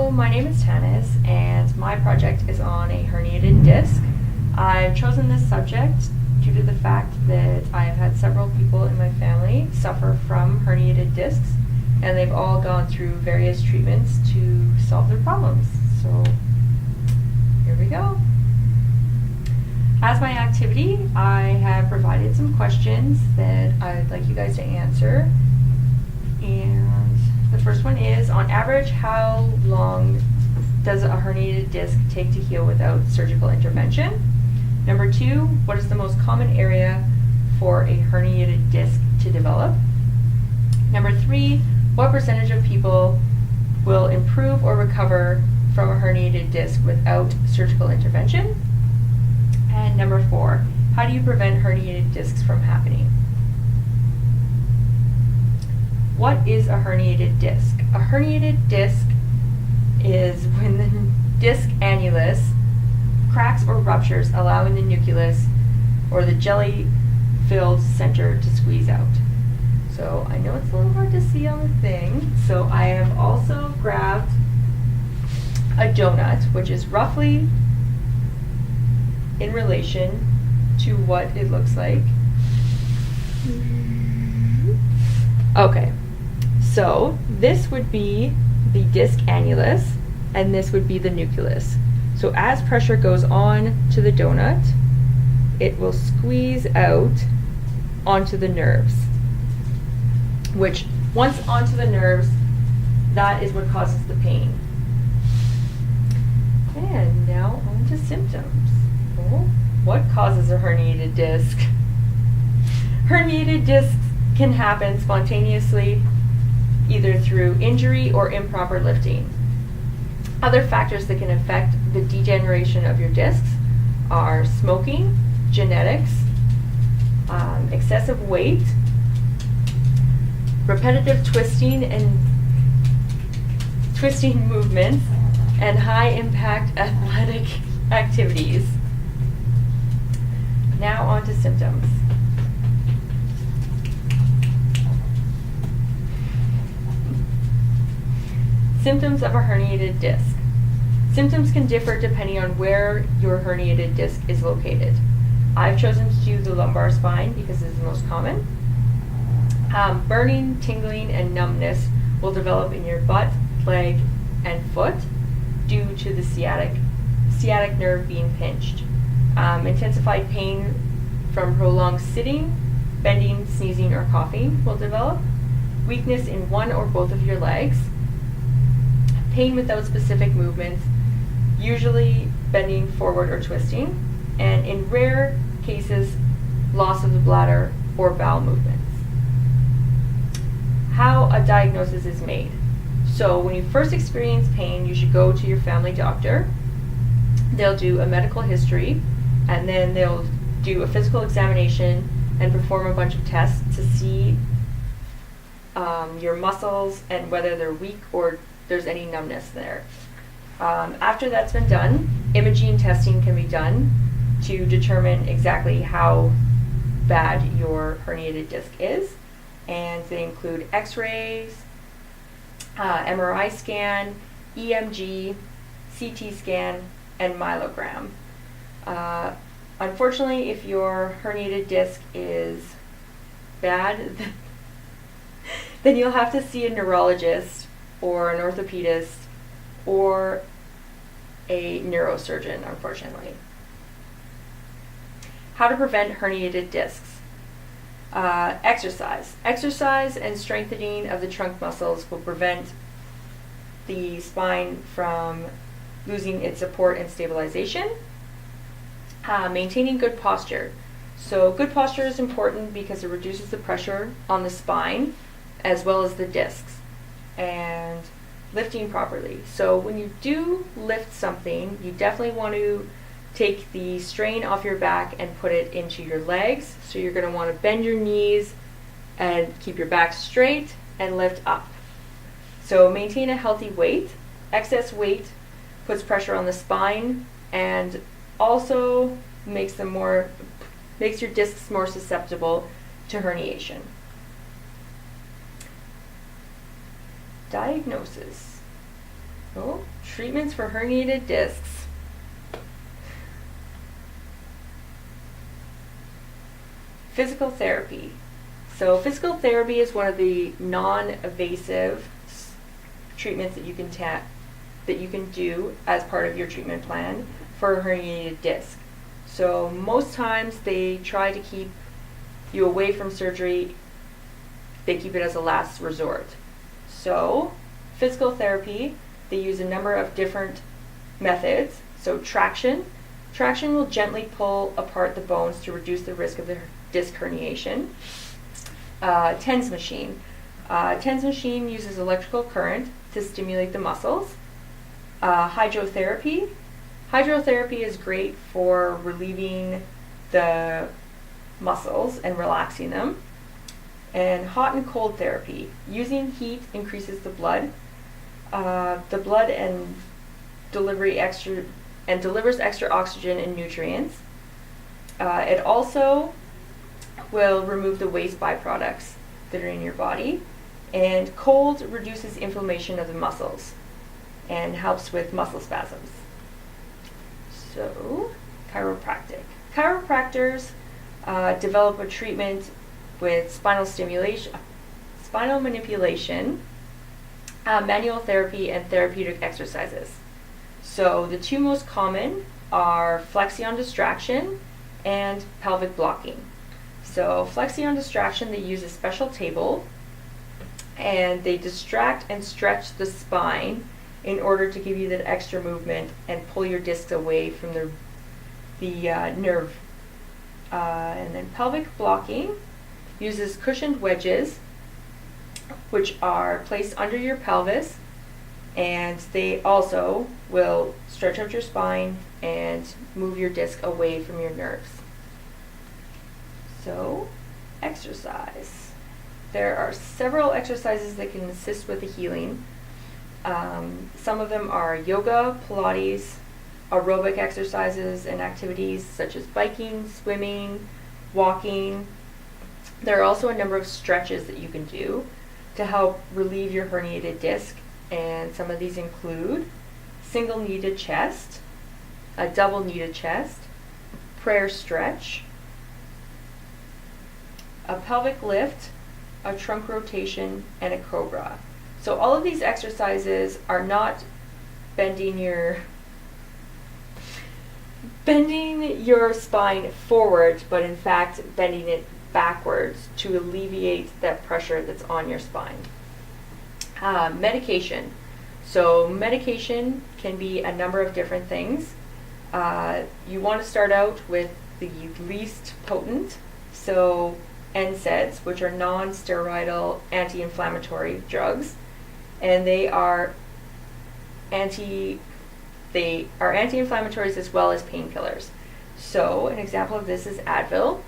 So my name is Tannis, and my project is on a herniated disc. I've chosen this subject due to the fact that I've had several people in my family suffer from herniated discs, and they've all gone through various treatments to solve their problems. So here we go. As my activity, I have provided some questions that I'd like you guys to answer. And the first one is, on average, how long does a herniated disc take to heal without surgical intervention? Number 2, what is the most common area for a herniated disc to develop? Number 3, what percentage of people will improve or recover from a herniated disc without surgical intervention? And number 4, how do you prevent herniated discs from happening? What is a herniated disc? A herniated disc is when the disc annulus cracks or ruptures, allowing the nucleus or the jelly-filled center to squeeze out. So I know it's a little hard to see on the thing, so I have also grabbed a donut, which is roughly in relation to what it looks like. Okay, so this would be the disc annulus, and this would be the nucleus. So as pressure goes on to the donut, it will squeeze out onto the nerves, which once onto the nerves, that is what causes the pain. And now on to symptoms. Well, what causes a herniated disc? Herniated discs can happen spontaneously, either through injury or improper lifting. Other factors that can affect the degeneration of your discs are smoking, genetics, excessive weight, repetitive twisting movements, and high impact athletic activities. Now on to symptoms. Symptoms of a herniated disc. Symptoms can differ depending on where your herniated disc is located. I've chosen to do the lumbar spine because it's the most common. Burning, tingling, and numbness will develop in your butt, leg, and foot due to the sciatic nerve being pinched. Intensified pain from prolonged sitting, bending, sneezing, or coughing will develop. Weakness in one or both of your legs. Pain without specific movements, usually bending forward or twisting, and in rare cases, loss of the bladder or bowel movements. How a diagnosis is made. So when you first experience pain, you should go to your family doctor. They'll do a medical history, and then they'll do a physical examination and perform a bunch of tests to see your muscles and whether they're weak or there's any numbness there. After that's been done, imaging testing can be done to determine exactly how bad your herniated disc is, and they include x-rays, MRI scan, EMG, CT scan, and myelogram. Unfortunately, if your herniated disc is bad, then you'll have to see a neurologist or an orthopedist or a neurosurgeon, unfortunately. How to prevent herniated discs. Exercise. Exercise and strengthening of the trunk muscles will prevent the spine from losing its support and stabilization. Maintaining good posture. So good posture is important because it reduces the pressure on the spine as well as the discs. And lifting properly. So when you do lift something, you definitely want to take the strain off your back and put it into your legs. So you're going to want to bend your knees and keep your back straight and lift up. So maintain a healthy weight. Excess weight puts pressure on the spine and also makes your discs more susceptible to herniation. Diagnosis. So, treatments for herniated discs. Physical therapy. So physical therapy is one of the non-invasive treatments that you can do as part of your treatment plan for a herniated disc. So most times they try to keep you away from surgery. They keep it as a last resort. So physical therapy, they use a number of different methods. So traction. Traction will gently pull apart the bones to reduce the risk of the disc herniation. TENS machine. TENS machine uses electrical current to stimulate the muscles. Hydrotherapy. Hydrotherapy is great for relieving the muscles and relaxing them. And hot and cold therapy. Using heat increases the blood and delivers extra oxygen and nutrients. It also will remove the waste byproducts that are in your body. And cold reduces inflammation of the muscles and helps with muscle spasms. So, chiropractic. Chiropractors develop a treatment with spinal manipulation, manual therapy, and therapeutic exercises. So the two most common are flexion distraction and pelvic blocking. So flexion distraction, they use a special table and they distract and stretch the spine in order to give you that extra movement and pull your discs away from the nerve. And then pelvic blocking uses cushioned wedges, which are placed under your pelvis, and they also will stretch out your spine and move your disc away from your nerves. So, exercise. There are several exercises that can assist with the healing. Some of them are yoga, Pilates, aerobic exercises and activities such as biking, swimming, walking. There are also a number of stretches that you can do to help relieve your herniated disc, and some of these include single knee to chest, a double knee to chest, prayer stretch, a pelvic lift, a trunk rotation, and a cobra. So all of these exercises are not bending your spine forward, but in fact bending it backwards to alleviate that pressure that's on your spine. Medication. So medication can be a number of different things. You want to start out with the least potent, so NSAIDs, which are non-steroidal anti-inflammatory drugs, and they are anti-inflammatories as well as painkillers. So an example of this is Advil.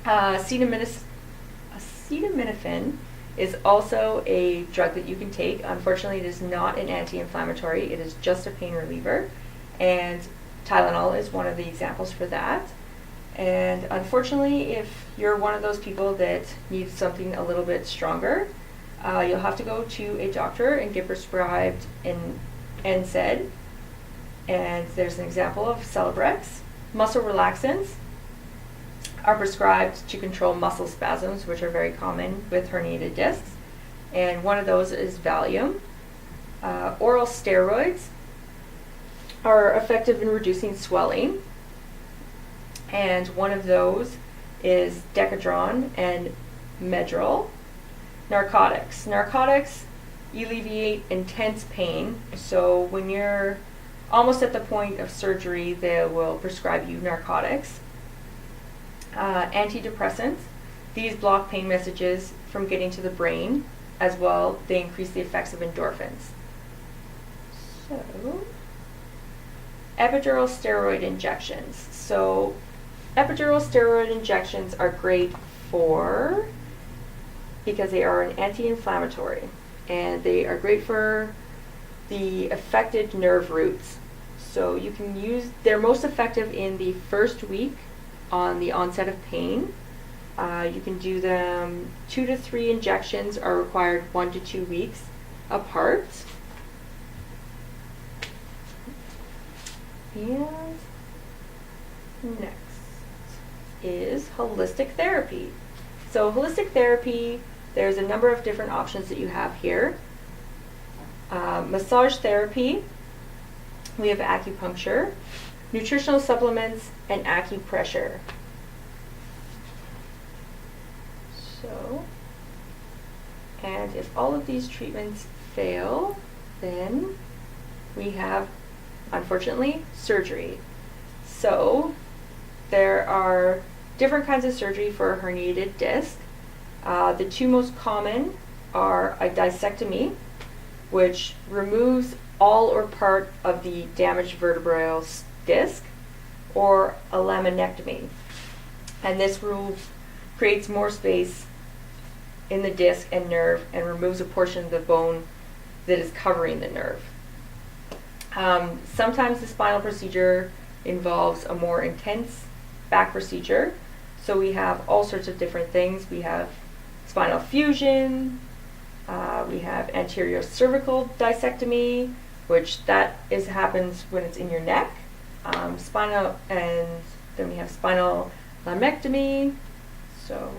Acetaminophen is also a drug that you can take. Unfortunately, it is not an anti-inflammatory. It is just a pain reliever, and Tylenol is one of the examples for that. And unfortunately, if you're one of those people that needs something a little bit stronger, you'll have to go to a doctor and get prescribed an NSAID. And there's an example of Celebrex. Muscle relaxants are prescribed to control muscle spasms, which are very common with herniated discs. And one of those is Valium. Oral steroids are effective in reducing swelling. And one of those is Decadron and Medrol. Narcotics. Narcotics alleviate intense pain. So when you're almost at the point of surgery, they will prescribe you narcotics. Antidepressants. These block pain messages from getting to the brain. As well, they increase the effects of endorphins. So, epidural steroid injections. So, epidural steroid injections are great because they are an anti-inflammatory, and they are great for the affected nerve roots. So they're most effective in the first week on the onset of pain. You can do them 2 to 3 injections are required 1 to 2 weeks apart. And next is holistic therapy. So holistic therapy, there's a number of different options that you have here. Massage therapy, we have acupuncture, nutritional supplements, and acupressure. So, and if all of these treatments fail, then we have, unfortunately, surgery. So there are different kinds of surgery for a herniated disc. The two most common are a discectomy, which removes all or part of the damaged vertebral disc, or a laminectomy. And this creates more space in the disc and nerve and removes a portion of the bone that is covering the nerve. Sometimes the spinal procedure involves a more intense back procedure. So we have all sorts of different things. We have spinal fusion, we have anterior cervical discectomy, which happens when it's in your neck. And then we have spinal laminectomy. So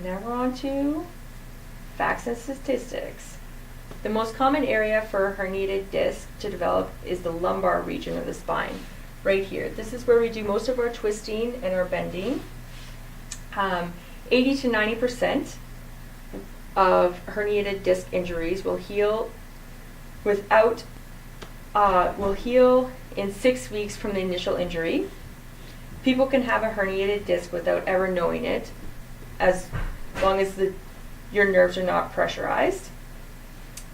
now we're on to facts and statistics. The most common area for a herniated disc to develop is the lumbar region of the spine, right here. This is where we do most of our twisting and our bending. 80 to 90% of herniated disc injuries will heal in 6 weeks from the initial injury. People can have a herniated disc without ever knowing it, as long as your nerves are not pressurized.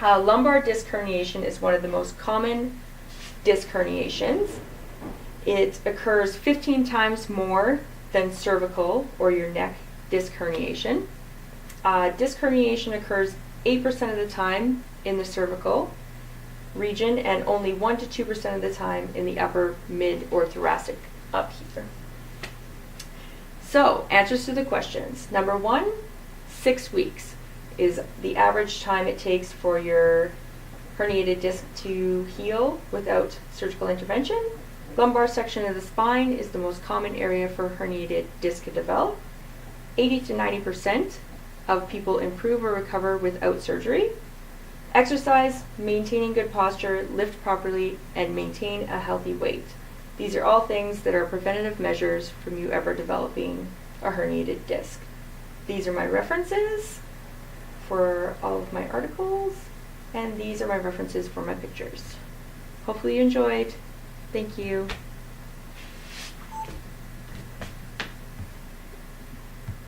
Lumbar disc herniation is one of the most common disc herniations. It occurs 15 times more than cervical or your neck disc herniation. Disc herniation occurs 8% of the time in the cervical region and only 1 to 2% of the time in the upper, mid, or thoracic up here. So, answers to the questions. Number 1, 6 weeks is the average time it takes for your herniated disc to heal without surgical intervention. Lumbar section of the spine is the most common area for herniated disc to develop. 80 to 90% of people improve or recover without surgery. Exercise, maintaining good posture, lift properly, and maintain a healthy weight. These are all things that are preventative measures from you ever developing a herniated disc. These are my references for all of my articles, and these are my references for my pictures. Hopefully you enjoyed. Thank you.